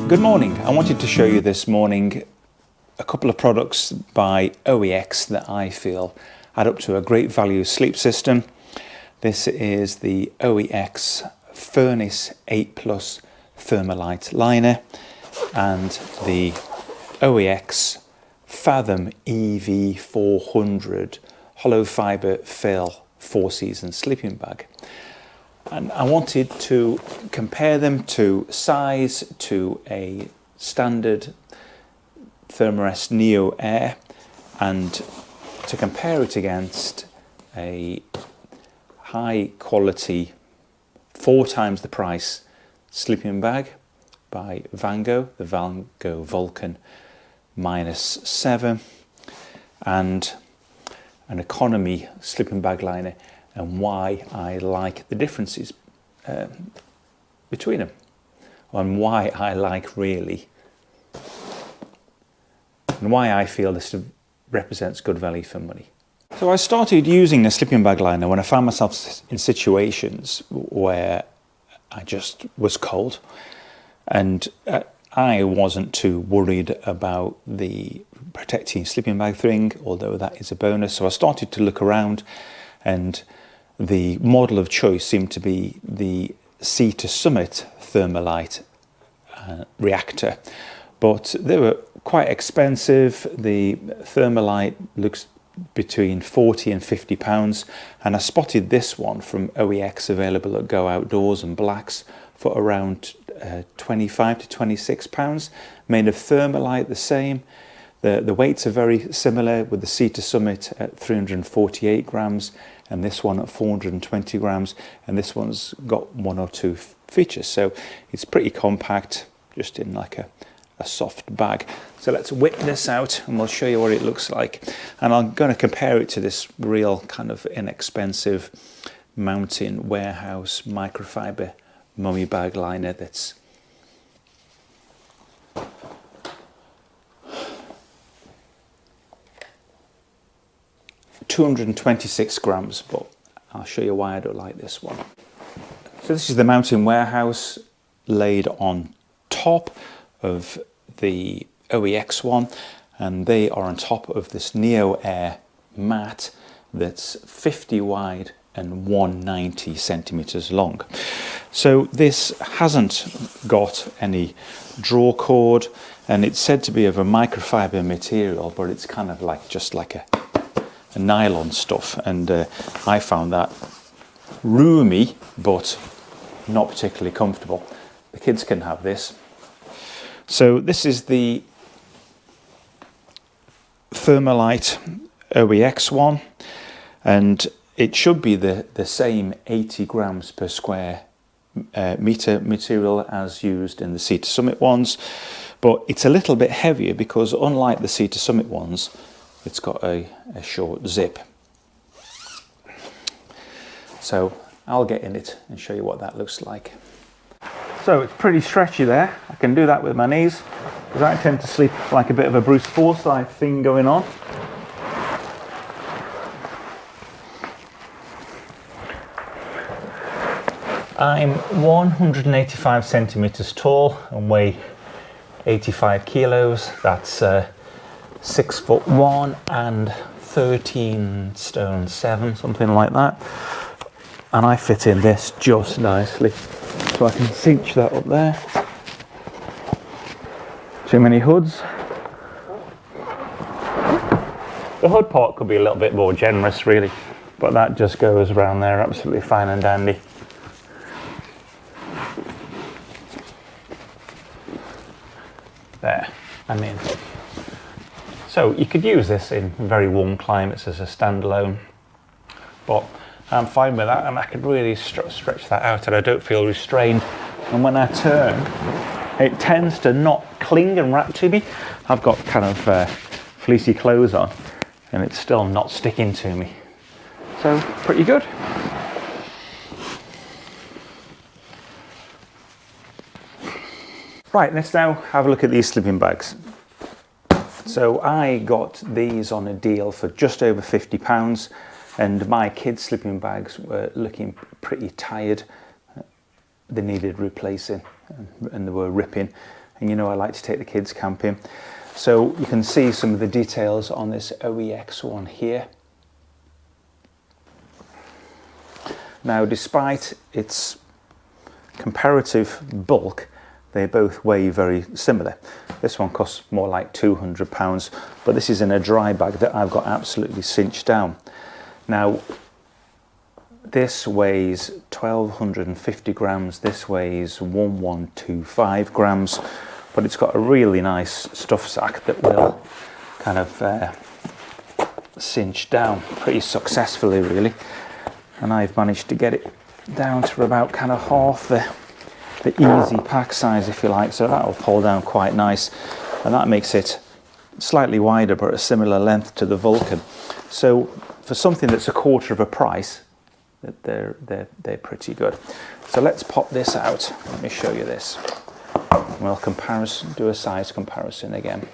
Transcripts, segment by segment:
Good morning. I wanted to show you this morning a couple of products by OEX that I feel add up to a great value sleep system. This is the OEX Furnace 8 Plus Thermolite liner and the OEX Fathom EV400 hollow fibre fill 4-season sleeping bag. And I wanted to compare them to size to a standard Thermarest Neo Air and to compare it against a high quality 4 times the price sleeping bag by Vango, the Vango Vulcan -7, and an economy sleeping bag liner, and why I like the differences between them, and why I like really, and why I feel this represents good value for money. So I started using the sleeping bag liner when I found myself in situations where I just was cold, and I wasn't too worried about the protecting sleeping bag thing, although that is a bonus. So I started to look around, and the model of choice seemed to be the Sea to Summit Thermolite reactor, but they were quite expensive. The Thermolite looks between 40 and 50 pounds, and I spotted this one from OEX available at Go Outdoors and Blacks for around 25 to 26 pounds, made of Thermolite, the same. The weights are very similar, with the Sea to Summit at 348 grams and this one at 420 grams, and this one's got 1 or 2 features, so it's pretty compact, just in like a soft bag. So let's whip this out and we'll show you what it looks like, and I'm going to compare it to this real kind of inexpensive Mountain Warehouse microfiber mummy bag liner that's £226 grams, but I'll show you why I don't like this one. So this is the Mountain Warehouse laid on top of the OEX one, and they are on top of this Neo Air mat that's 50 wide and 190 centimeters long. So this hasn't got any draw cord, and it's said to be of a microfiber material, but it's kind of like just like a nylon stuff, and I found that roomy but not particularly comfortable. The kids can have this. So this is the Thermolite Oex1, and it should be the same 80 grams per square meter material as used in the Sea to Summit ones, but it's a little bit heavier because, unlike the Sea to Summit ones, it's got a short zip. So I'll get in it and show you what that looks like. So it's pretty stretchy there. I can do that with my knees, because I tend to sleep like a bit of a Bruce Forsyth thing going on. I'm 185 centimeters tall and weigh 85 kilos. That's 6'1" and 13 stone 7, something like that. And I fit in this just nicely, so I can cinch that up there. Too many hoods. The hood part could be a little bit more generous really, but that just goes around there absolutely fine and dandy. There, I'm in. So you could use this in very warm climates as a standalone, but I'm fine with that, and I could really stretch that out and I don't feel restrained. And when I turn, it tends to not cling and wrap to me. I've got kind of fleecy clothes on and it's still not sticking to me. So pretty good. Right, let's now have a look at these sleeping bags. So I got these on a deal for just over £50, and my kids' sleeping bags were looking pretty tired. They needed replacing and they were ripping. and you know I like to take the kids camping. So you can see some of the details on this OEX1 here. Now, despite its comparative bulk, they both weigh very similar. This one costs more like £200, but this is in a dry bag that I've got absolutely cinched down. Now, this weighs 1250 grams, this weighs 1125 grams, but it's got a really nice stuff sack that will kind of cinch down pretty successfully, really. And I've managed to get it down to about kind of half the easy pack size, if you like, so that'll pull down quite nice, and that makes it slightly wider but a similar length to the Vulcan. So for something that's a quarter of a price, they're pretty good. So let's pop this out. Let me show you this. We'll do a size comparison again.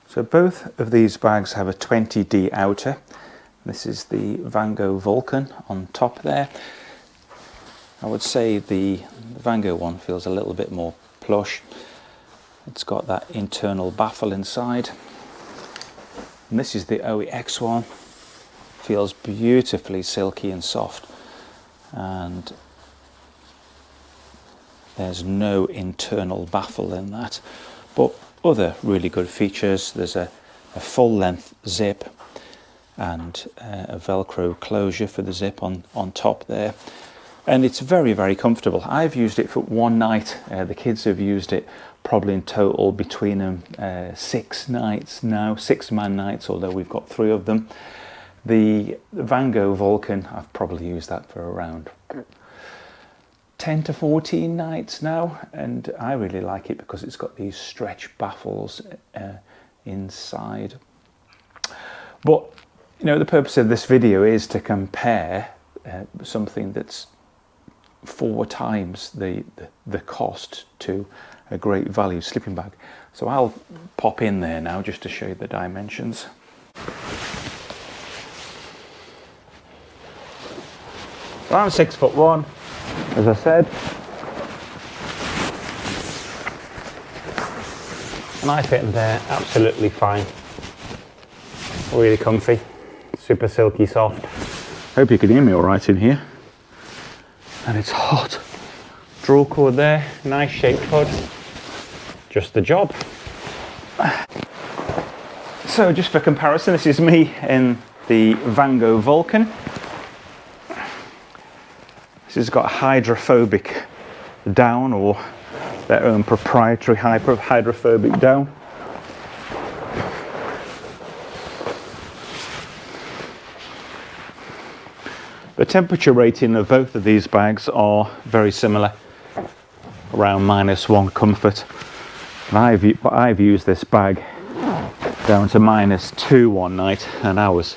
So both of these bags have a 20D outer. This is the Vango Vulcan on top there. I would say the Vango one feels a little bit more plush. It's got that internal baffle inside. And this is the OEX one. Feels beautifully silky and soft. And there's no internal baffle in that. But other really good features. There's a full length zip and a Velcro closure for the zip on top there. And it's very, very comfortable. I've used it for one night. The kids have used it probably in total between them 6 nights now, 6-man nights, although we've got 3 of them. The Vango Vulcan, I've probably used that for around 10 to 14 nights now, and I really like it because it's got these stretch baffles inside. But you know, the purpose of this video is to compare something that's 4 times the cost to a great value sleeping bag. So I'll pop in there now just to show you the dimensions. So I'm 6'1", as I said, and I fit in there absolutely fine. Really comfy, super silky soft. Hope you can hear me all right in here. And it's hot. Draw cord there, nice shaped hood, just the job. So just for comparison, this is me in the Vango Vulcan. This has got hydrophobic down, or their own proprietary hydrophobic down. The temperature rating of both of these bags are very similar, around -1 comfort. And I've used this bag down to -2 one night, and I was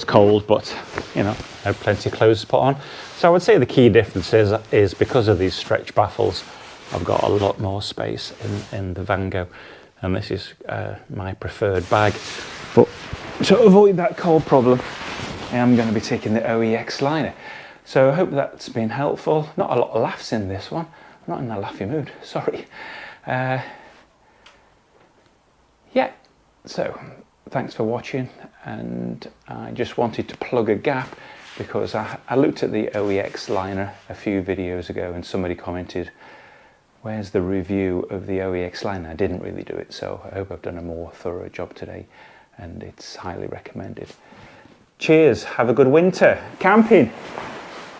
cold, but you know, I had plenty of clothes to put on. So I would say the key difference is because of these stretch baffles, I've got a lot more space in the Vango, and this is my preferred bag. But to avoid that cold problem, I am going to be taking the OEX liner. So I hope that's been helpful. Not a lot of laughs in this one. I'm not in a laughy mood, sorry. Yeah, so thanks for watching, and I just wanted to plug a gap because I looked at the OEX liner a few videos ago and somebody commented, where's the review of the OEX liner? I didn't really do it, so I hope I've done a more thorough job today, and it's highly recommended. Cheers, have a good winter camping.